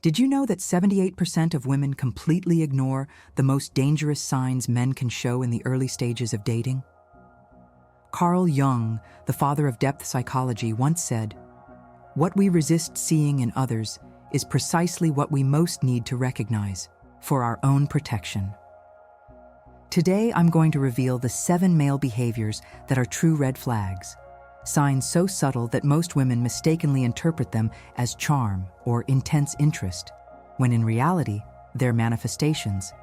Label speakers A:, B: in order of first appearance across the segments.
A: Did you know that 78% of women completely ignore the most dangerous signs men can show in the early stages of dating? Carl Jung, the father of depth psychology, once said, "What we resist seeing in others is precisely what we most need to recognize for our own protection." Today, I'm going to reveal the 7 male behaviors that are true red flags, signs so subtle that most women mistakenly interpret them as charm or intense interest, when in reality, they're manifestations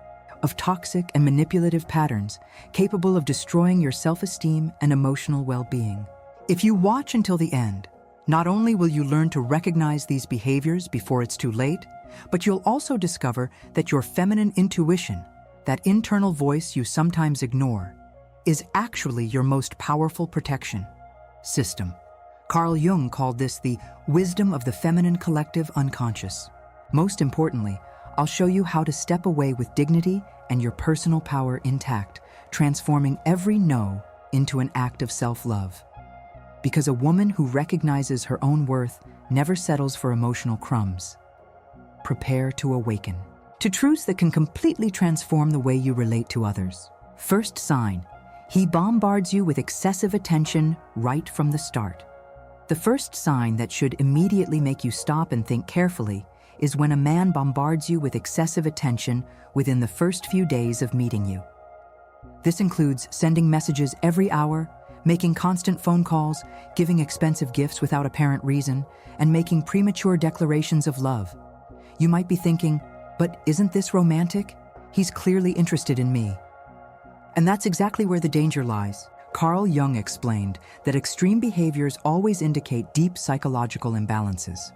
A: of toxic and manipulative patterns capable of destroying your self-esteem and emotional well-being. If you watch until the end, not only will you learn to recognize these behaviors before it's too late, but you'll also discover that your feminine intuition, that internal voice you sometimes ignore, is actually your most powerful protection system. Carl Jung called this the wisdom of the feminine collective unconscious. Most importantly, I'll show you how to step away with dignity and your personal power intact, transforming every no into an act of self-love. Because a woman who recognizes her own worth never settles for emotional crumbs. Prepare to awaken to truths that can completely transform the way you relate to others. First sign, he bombards you with excessive attention right from the start. The first sign that should immediately make you stop and think carefully is when a man bombards you with excessive attention within the first few days of meeting you. This includes sending messages every hour, making constant phone calls, giving expensive gifts without apparent reason, and making premature declarations of love. You might be thinking, but isn't this romantic? He's clearly interested in me. And that's exactly where the danger lies. Carl Jung explained that extreme behaviors always indicate deep psychological imbalances.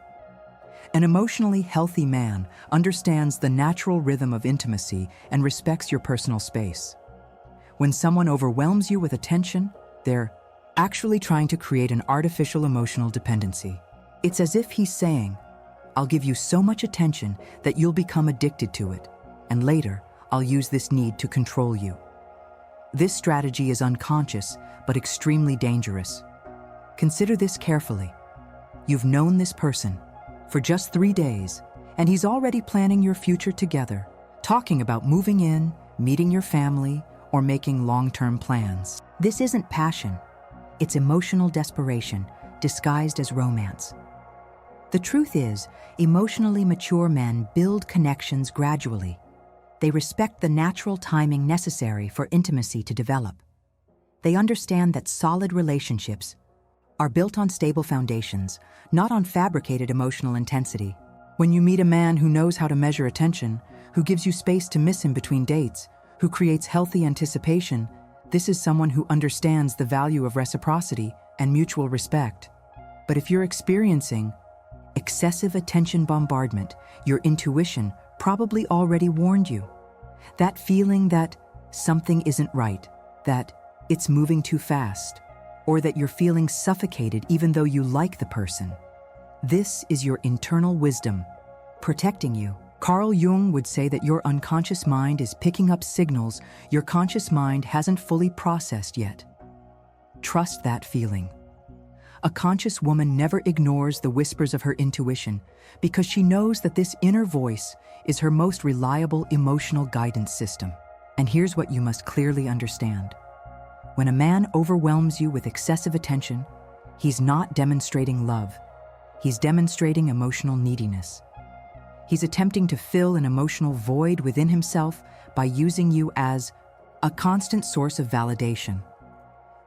A: An emotionally healthy man understands the natural rhythm of intimacy and respects your personal space. When someone overwhelms you with attention, they're actually trying to create an artificial emotional dependency. It's as if he's saying, "I'll give you so much attention that you'll become addicted to it, and later I'll use this need to control you." This strategy is unconscious, but extremely dangerous. Consider this carefully. You've known this person for just 3 days, and he's already planning your future together, talking about moving in, meeting your family, or making long-term plans. This isn't passion. It's emotional desperation, disguised as romance. The truth is, emotionally mature men build connections gradually. They respect the natural timing necessary for intimacy to develop. They understand that solid relationships are built on stable foundations, not on fabricated emotional intensity. When you meet a man who knows how to measure attention, who gives you space to miss him between dates, who creates healthy anticipation, this is someone who understands the value of reciprocity and mutual respect. But if you're experiencing excessive attention bombardment, your intuition probably already warned you. That feeling that something isn't right, that it's moving too fast, or that you're feeling suffocated even though you like the person. This is your internal wisdom protecting you. Carl Jung would say that your unconscious mind is picking up signals your conscious mind hasn't fully processed yet. Trust that feeling. A conscious woman never ignores the whispers of her intuition because she knows that this inner voice is her most reliable emotional guidance system. And here's what you must clearly understand. When a man overwhelms you with excessive attention, he's not demonstrating love. He's demonstrating emotional neediness. He's attempting to fill an emotional void within himself by using you as a constant source of validation.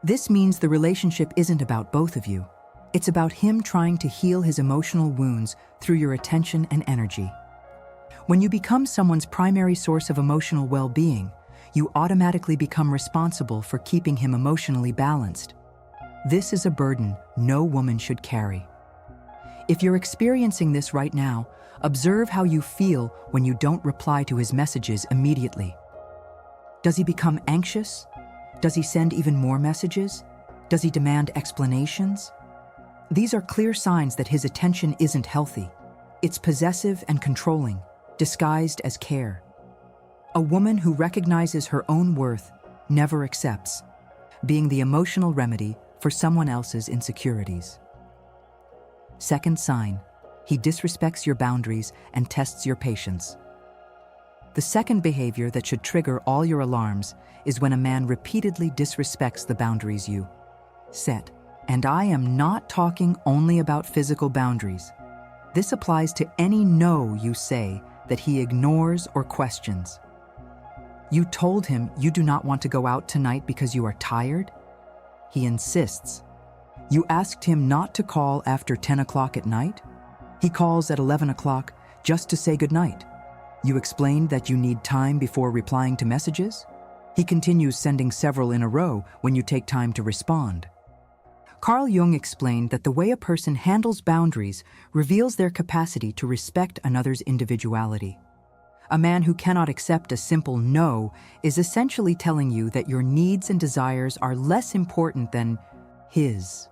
A: This means the relationship isn't about both of you. It's about him trying to heal his emotional wounds through your attention and energy. When you become someone's primary source of emotional well-being, you automatically become responsible for keeping him emotionally balanced. This is a burden no woman should carry. If you're experiencing this right now, observe how you feel when you don't reply to his messages immediately. Does he become anxious? Does he send even more messages? Does he demand explanations? These are clear signs that his attention isn't healthy. It's possessive and controlling, disguised as care. A woman who recognizes her own worth never accepts being the emotional remedy for someone else's insecurities. Second sign, He disrespects your boundaries and tests your patience. The second behavior that should trigger all your alarms is when a man repeatedly disrespects the boundaries you set. And I am not talking only about physical boundaries. This applies to any no you say that he ignores or questions. You told him you do not want to go out tonight because you are tired? He insists. You asked him not to call after 10 o'clock at night? He calls at 11 o'clock just to say goodnight. You explained that you need time before replying to messages? He continues sending several in a row when you take time to respond. Carl Jung explained that the way a person handles boundaries reveals their capacity to respect another's individuality. A man who cannot accept a simple no is essentially telling you that your needs and desires are less important than his.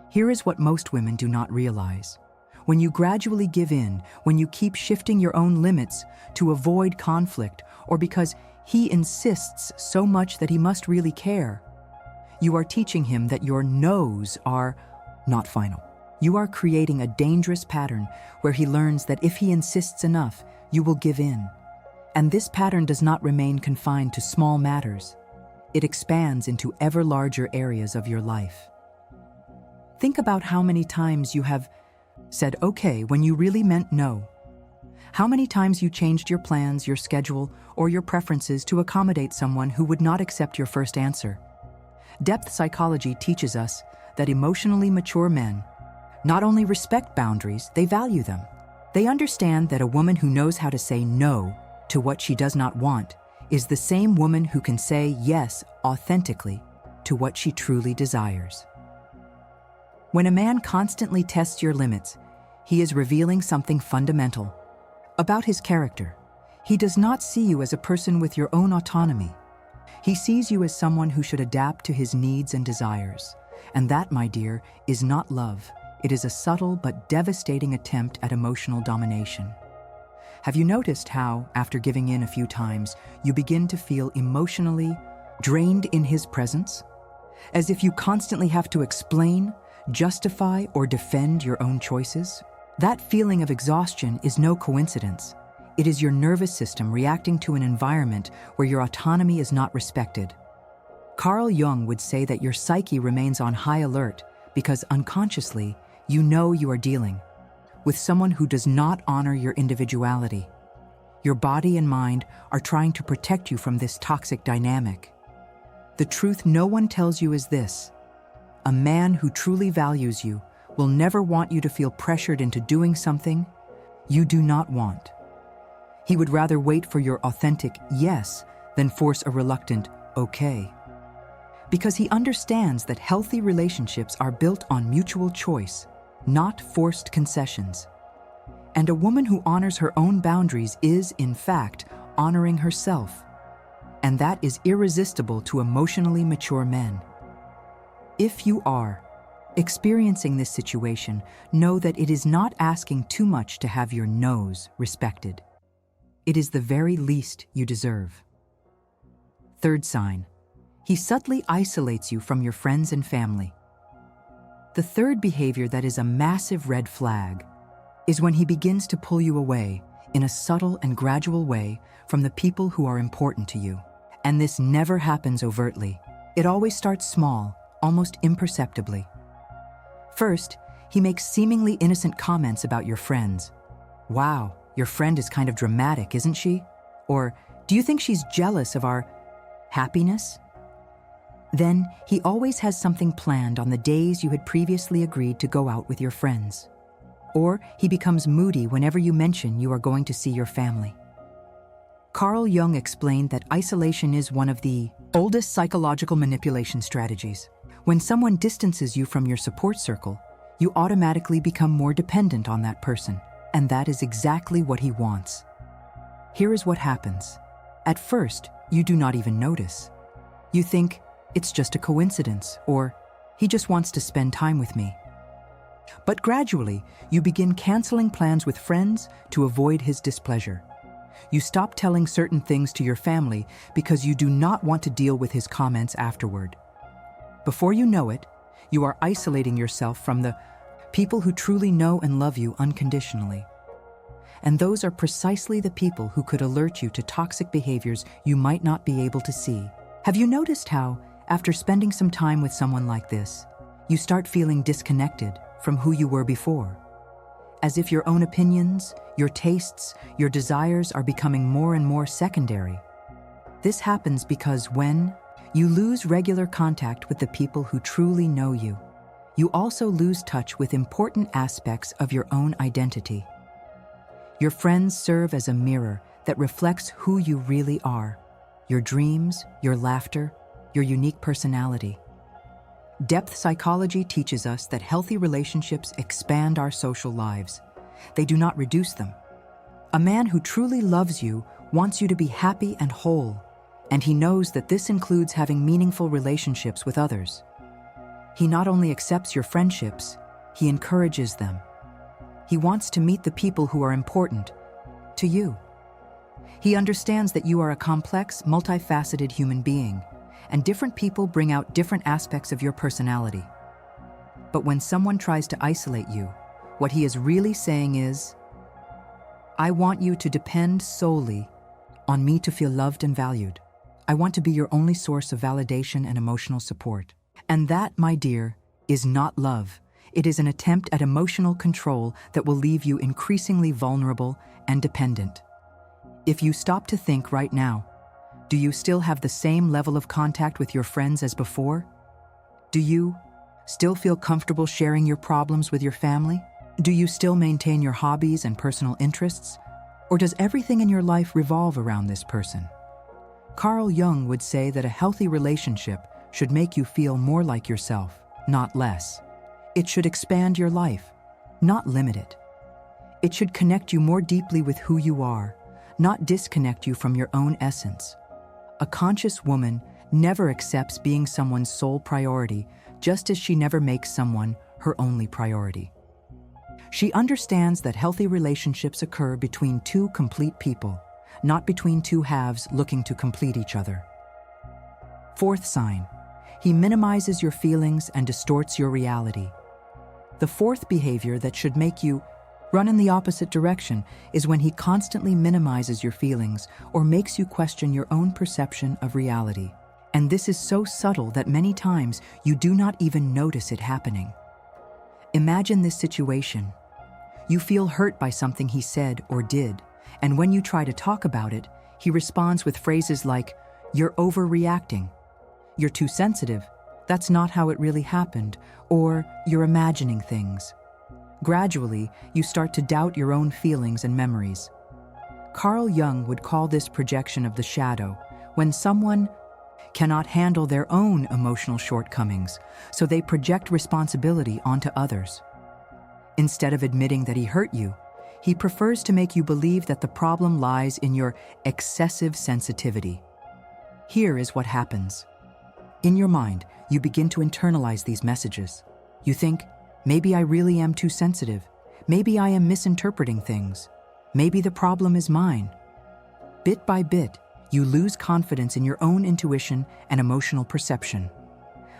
A: Here is what most women do not realize. When you gradually give in, when you keep shifting your own limits to avoid conflict or because he insists so much that he must really care, you are teaching him that your no's are not final. You are creating a dangerous pattern where he learns that if he insists enough, you will give in. And this pattern does not remain confined to small matters. It expands into ever larger areas of your life. Think about how many times you have said okay when you really meant no. How many times you changed your plans, your schedule, or your preferences to accommodate someone who would not accept your first answer. Depth psychology teaches us that emotionally mature men not only respect boundaries, they value them. They understand that a woman who knows how to say no to what she does not want is the same woman who can say yes authentically to what she truly desires. When a man constantly tests your limits, he is revealing something fundamental about his character. He does not see you as a person with your own autonomy. He sees you as someone who should adapt to his needs and desires. And that, my dear, is not love. It is a subtle but devastating attempt at emotional domination. Have you noticed how, after giving in a few times, you begin to feel emotionally drained in his presence? As if you constantly have to explain, justify, or defend your own choices? That feeling of exhaustion is no coincidence. It is your nervous system reacting to an environment where your autonomy is not respected. Carl Jung would say that your psyche remains on high alert because unconsciously, you know you are dealing with someone who does not honor your individuality. Your body and mind are trying to protect you from this toxic dynamic. The truth no one tells you is this: a man who truly values you will never want you to feel pressured into doing something you do not want. He would rather wait for your authentic yes than force a reluctant okay. Because he understands that healthy relationships are built on mutual choice, not forced concessions. And a woman who honors her own boundaries is, in fact, honoring herself. And that is irresistible to emotionally mature men. If you are experiencing this situation, know that it is not asking too much to have your no's respected. It is the very least you deserve. Third sign: he subtly isolates you from your friends and family. The third behavior that is a massive red flag is when he begins to pull you away in a subtle and gradual way from the people who are important to you. And this never happens overtly. It always starts small, almost imperceptibly. First, he makes seemingly innocent comments about your friends. Wow, your friend is kind of dramatic, isn't she? Or, do you think she's jealous of our happiness? Then, he always has something planned on the days you had previously agreed to go out with your friends. Or he becomes moody whenever you mention you are going to see your family. Carl Jung explained that isolation is one of the oldest psychological manipulation strategies. When someone distances you from your support circle, you automatically become more dependent on that person, and that is exactly what he wants. Here is what happens. At first, you do not even notice. You think, it's just a coincidence, or he just wants to spend time with me. But gradually, you begin canceling plans with friends to avoid his displeasure. You stop telling certain things to your family because you do not want to deal with his comments afterward. Before you know it, you are isolating yourself from the people who truly know and love you unconditionally. And those are precisely the people who could alert you to toxic behaviors you might not be able to see. Have you noticed how, after spending some time with someone like this, you start feeling disconnected from who you were before? As if your own opinions, your tastes, your desires are becoming more and more secondary. This happens because when you lose regular contact with the people who truly know you, you also lose touch with important aspects of your own identity. Your friends serve as a mirror that reflects who you really are, your dreams, your laughter, your unique personality. Depth psychology teaches us that healthy relationships expand our social lives. They do not reduce them. A man who truly loves you wants you to be happy and whole, and he knows that this includes having meaningful relationships with others. He not only accepts your friendships, he encourages them. He wants to meet the people who are important to you. He understands that you are a complex, multifaceted human being, and different people bring out different aspects of your personality. But when someone tries to isolate you, what he is really saying is, I want you to depend solely on me to feel loved and valued. I want to be your only source of validation and emotional support. And that, my dear, is not love. It is an attempt at emotional control that will leave you increasingly vulnerable and dependent. If you stop to think right now, do you still have the same level of contact with your friends as before? Do you still feel comfortable sharing your problems with your family? Do you still maintain your hobbies and personal interests? Or does everything in your life revolve around this person? Carl Jung would say that a healthy relationship should make you feel more like yourself, not less. It should expand your life, not limit it. It should connect you more deeply with who you are, not disconnect you from your own essence. A conscious woman never accepts being someone's sole priority, just as she never makes someone her only priority. She understands that healthy relationships occur between two complete people, not between two halves looking to complete each other. Fourth sign, he minimizes your feelings and distorts your reality. The fourth behavior that should make you run in the opposite direction is when he constantly minimizes your feelings or makes you question your own perception of reality. And this is so subtle that many times you do not even notice it happening. Imagine this situation. You feel hurt by something he said or did, and when you try to talk about it, he responds with phrases like, "You're overreacting," "You're too sensitive," "That's not how it really happened," or "You're imagining things." Gradually, you start to doubt your own feelings and memories. Carl Jung would call this projection of the shadow, when someone cannot handle their own emotional shortcomings, so they project responsibility onto others. Instead of admitting that he hurt you, he prefers to make you believe that the problem lies in your excessive sensitivity. Here is what happens. In your mind, you begin to internalize these messages. You think, maybe I really am too sensitive. Maybe I am misinterpreting things. Maybe the problem is mine. Bit by bit, you lose confidence in your own intuition and emotional perception.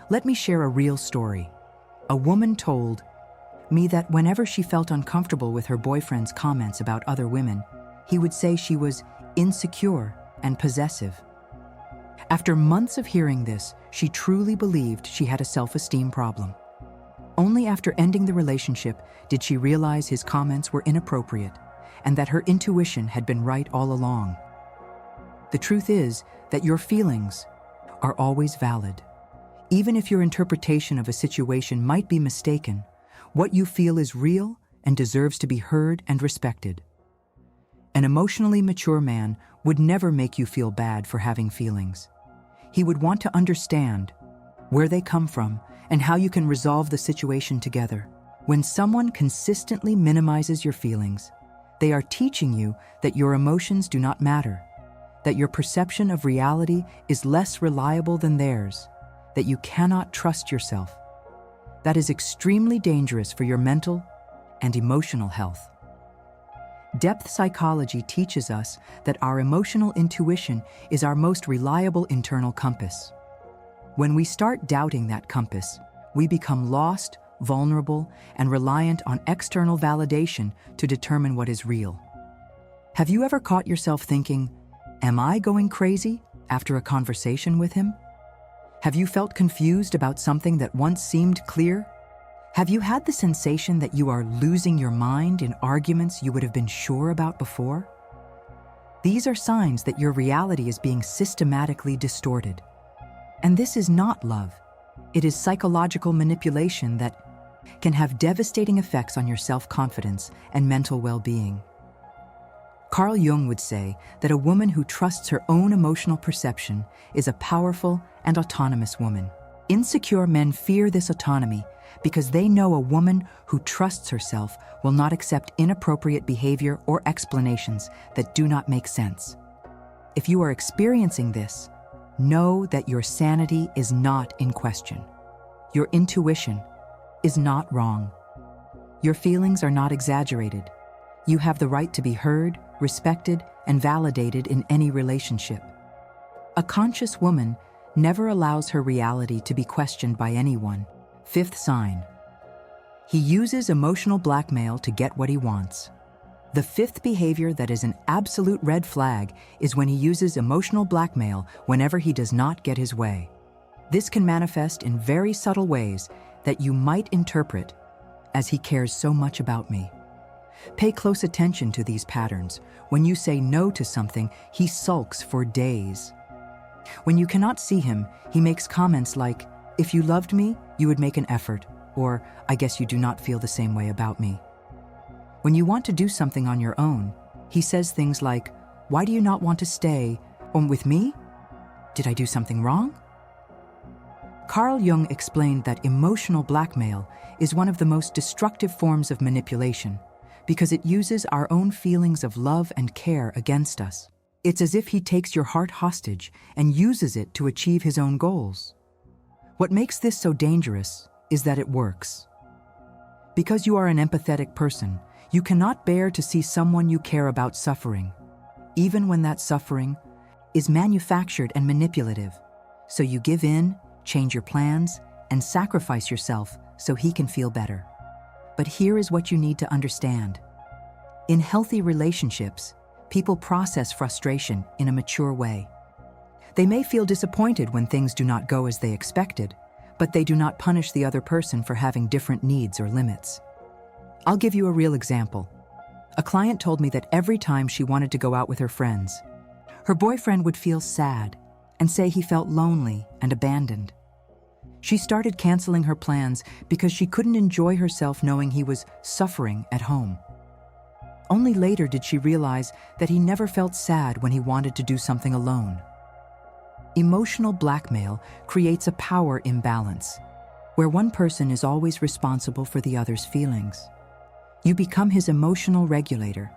A: Let me share a real story. A woman told me that whenever she felt uncomfortable with her boyfriend's comments about other women, he would say she was insecure and possessive. After months of hearing this, she truly believed she had a self-esteem problem. Only after ending the relationship did she realize his comments were inappropriate and that her intuition had been right all along. The truth is that your feelings are always valid. Even if your interpretation of a situation might be mistaken, what you feel is real and deserves to be heard and respected. An emotionally mature man would never make you feel bad for having feelings. He would want to understand where they come from and how you can resolve the situation together. When someone consistently minimizes your feelings, they are teaching you that your emotions do not matter, that your perception of reality is less reliable than theirs, that you cannot trust yourself. That is extremely dangerous for your mental and emotional health. Depth psychology teaches us that our emotional intuition is our most reliable internal compass. When we start doubting that compass, we become lost vulnerable, and reliant on external validation to determine what is real. Have you ever caught yourself thinking, "Am I going crazy?" after a conversation with him? Have you felt confused about something that once seemed clear? Have you had the sensation that you are losing your mind in arguments you would have been sure about before? These are signs that your reality is being systematically distorted. And this is not love. It is psychological manipulation that can have devastating effects on your self-confidence and mental well-being. Carl Jung would say that a woman who trusts her own emotional perception is a powerful and autonomous woman. Insecure men fear this autonomy because they know a woman who trusts herself will not accept inappropriate behavior or explanations that do not make sense. If you are experiencing this, know that your sanity is not in question. Your intuition is not wrong. Your feelings are not exaggerated. You have the right to be heard, respected, and validated in any relationship. A conscious woman never allows her reality to be questioned by anyone. Fifth sign. He uses emotional blackmail to get what he wants. The fifth behavior that is an absolute red flag is when he uses emotional blackmail whenever he does not get his way. This can manifest in very subtle ways that you might interpret as "he cares so much about me." Pay close attention to these patterns. When you say no to something, he sulks for days. When you cannot see him, he makes comments like, "If you loved me, you would make an effort," or "I guess you do not feel the same way about me." When you want to do something on your own, he says things like, "Why do you not want to stay with me? Did I do something wrong?" Carl Jung explained that emotional blackmail is one of the most destructive forms of manipulation because it uses our own feelings of love and care against us. It's as if he takes your heart hostage and uses it to achieve his own goals. What makes this so dangerous is that it works. Because you are an empathetic person, you cannot bear to see someone you care about suffering, even when that suffering is manufactured and manipulative. So you give in, change your plans, and sacrifice yourself so he can feel better. But here is what you need to understand. In healthy relationships, people process frustration in a mature way. They may feel disappointed when things do not go as they expected, but they do not punish the other person for having different needs or limits. I'll give you a real example. A client told me that every time she wanted to go out with her friends, her boyfriend would feel sad and say he felt lonely and abandoned. She started canceling her plans because she couldn't enjoy herself knowing he was suffering at home. Only later did she realize that he never felt sad when he wanted to do something alone. Emotional blackmail creates a power imbalance, where one person is always responsible for the other's feelings. You become his emotional regulator.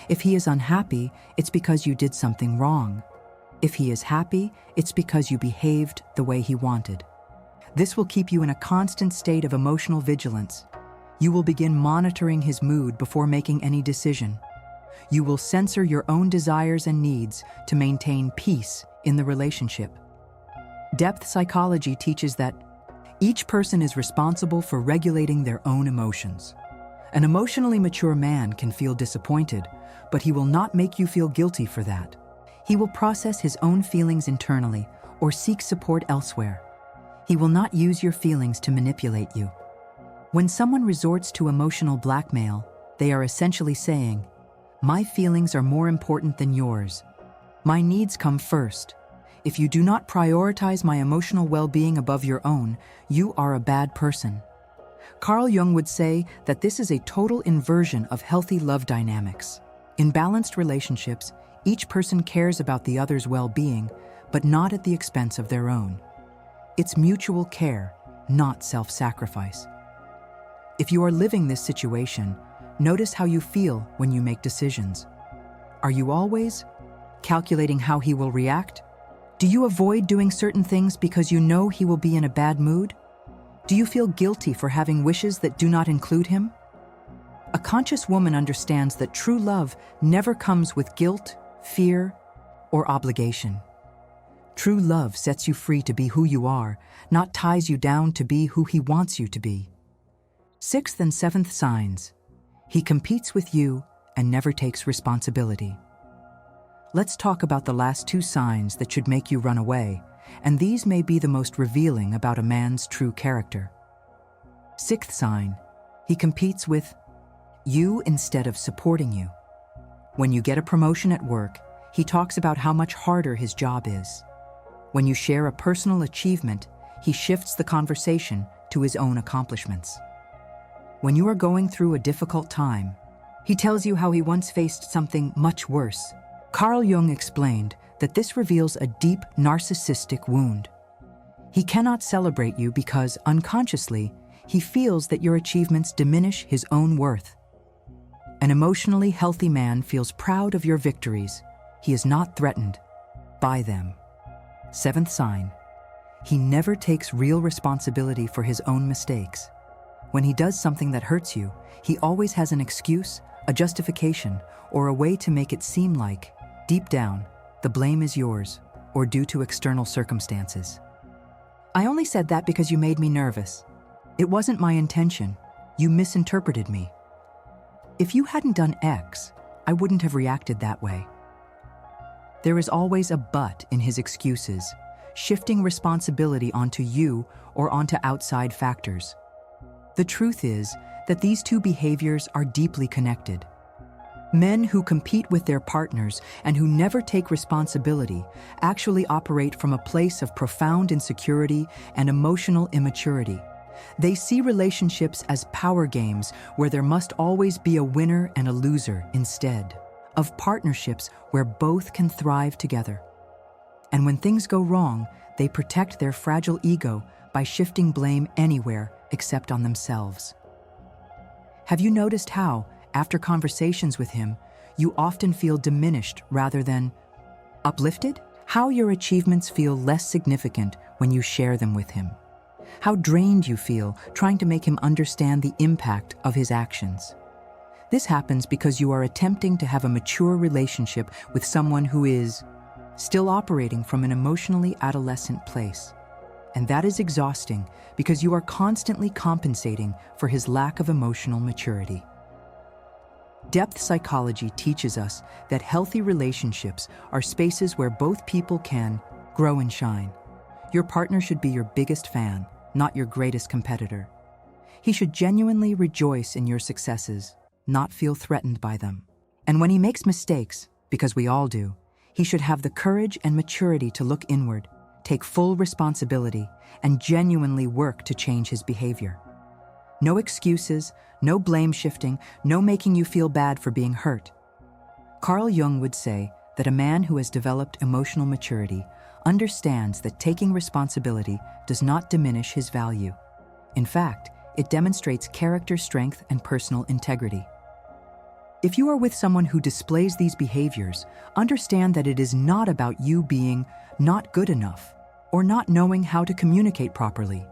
A: If he is unhappy, it's because you did something wrong. If he is happy, it's because you behaved the way he wanted. This will keep you in a constant state of emotional vigilance. You will begin monitoring his mood before making any decision. You will censor your own desires and needs to maintain peace in the relationship. Depth psychology teaches that each person is responsible for regulating their own emotions. An emotionally mature man can feel disappointed, but he will not make you feel guilty for that. He will process his own feelings internally or seek support elsewhere. He will not use your feelings to manipulate you. When someone resorts to emotional blackmail, they are essentially saying, "My feelings are more important than yours. My needs come first. If you do not prioritize my emotional well-being above your own, you are a bad person." Carl Jung would say that this is a total inversion of healthy love dynamics. In balanced relationships, each person cares about the other's well-being, but not at the expense of their own. It's mutual care, not self-sacrifice. If you are living this situation, notice how you feel when you make decisions. Are you always calculating how he will react? Do you avoid doing certain things because you know he will be in a bad mood? Do you feel guilty for having wishes that do not include him? A conscious woman understands that true love never comes with guilt, fear, or obligation. True love sets you free to be who you are, not ties you down to be who he wants you to be. Sixth and seventh signs. He competes with you and never takes responsibility. Let's talk about the last two signs that should make you run away, and these may be the most revealing about a man's true character. Sixth sign. He competes with you instead of supporting you. When you get a promotion at work, he talks about how much harder his job is. When you share a personal achievement, he shifts the conversation to his own accomplishments. When you are going through a difficult time, he tells you how he once faced something much worse. Carl Jung explained that this reveals a deep narcissistic wound. He cannot celebrate you because, unconsciously, he feels that your achievements diminish his own worth. An emotionally healthy man feels proud of your victories. He is not threatened by them. Seventh sign. He never takes real responsibility for his own mistakes. When he does something that hurts you, he always has an excuse, a justification, or a way to make it seem like, deep down, the blame is yours, or due to external circumstances. I only said that because you made me nervous. It wasn't my intention. You misinterpreted me. If you hadn't done X, I wouldn't have reacted that way. There is always a but in his excuses, shifting responsibility onto you or onto outside factors. The truth is that these two behaviors are deeply connected. Men who compete with their partners and who never take responsibility actually operate from a place of profound insecurity and emotional immaturity. They see relationships as power games where there must always be a winner and a loser instead of partnerships where both can thrive together. And when things go wrong, they protect their fragile ego by shifting blame anywhere except on themselves. Have you noticed how, after conversations with him, you often feel diminished rather than uplifted? How your achievements feel less significant when you share them with him? How drained you feel trying to make him understand the impact of his actions? This happens because you are attempting to have a mature relationship with someone who is still operating from an emotionally adolescent place. And that is exhausting because you are constantly compensating for his lack of emotional maturity. Depth psychology teaches us that healthy relationships are spaces where both people can grow and shine. Your partner should be your biggest fan, not your greatest competitor. He should genuinely rejoice in your successes, not feel threatened by them. And when he makes mistakes, because we all do, he should have the courage and maturity to look inward, take full responsibility, and genuinely work to change his behavior. No excuses, no blame shifting, no making you feel bad for being hurt. Carl Jung would say that a man who has developed emotional maturity understands that taking responsibility does not diminish his value. In fact, it demonstrates character strength and personal integrity. If you are with someone who displays these behaviors, understand that it is not about you being not good enough or not knowing how to communicate properly.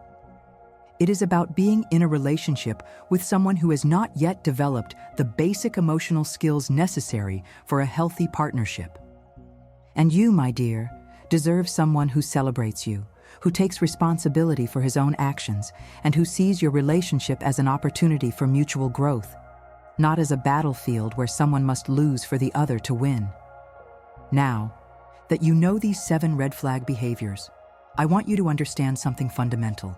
A: It is about being in a relationship with someone who has not yet developed the basic emotional skills necessary for a healthy partnership. And you, my dear, deserve someone who celebrates you, who takes responsibility for his own actions, and who sees your relationship as an opportunity for mutual growth, not as a battlefield where someone must lose for the other to win. Now, that you know these 7 red flag behaviors, I want you to understand something fundamental.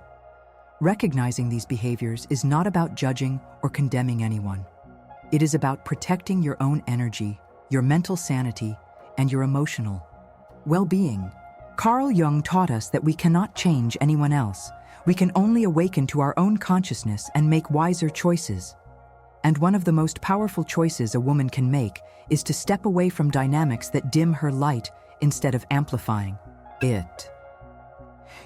A: Recognizing these behaviors is not about judging or condemning anyone. It is about protecting your own energy, your mental sanity, and your emotional well-being. Carl Jung taught us that we cannot change anyone else. We can only awaken to our own consciousness and make wiser choices. And one of the most powerful choices a woman can make is to step away from dynamics that dim her light instead of amplifying it.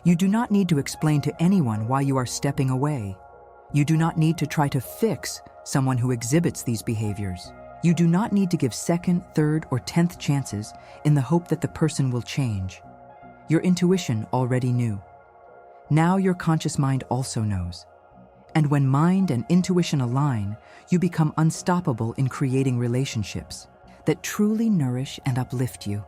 A: You do not need to explain to anyone why you are stepping away. You do not need to try to fix someone who exhibits these behaviors. You do not need to give second, third, or 10th chances in the hope that the person will change. Your intuition already knew. Now your conscious mind also knows. And when mind and intuition align, you become unstoppable in creating relationships that truly nourish and uplift you.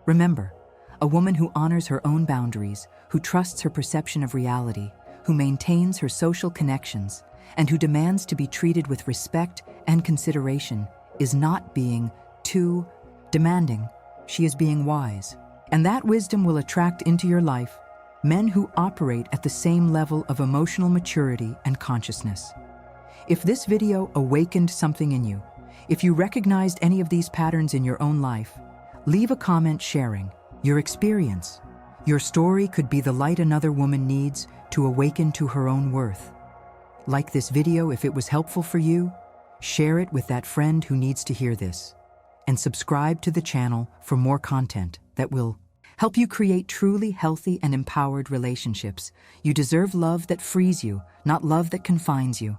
A: Remember, a woman who honors her own boundaries, who trusts her perception of reality, who maintains her social connections, and who demands to be treated with respect and consideration is not being too demanding. She is being wise. And that wisdom will attract into your life men who operate at the same level of emotional maturity and consciousness. If this video awakened something in you, if you recognized any of these patterns in your own life, leave a comment sharing your experience. Your story could be the light another woman needs to awaken to her own worth. Like this video if it was helpful for you, share it with that friend who needs to hear this, and subscribe to the channel for more content that will help you create truly healthy and empowered relationships. You deserve love that frees you, not love that confines you.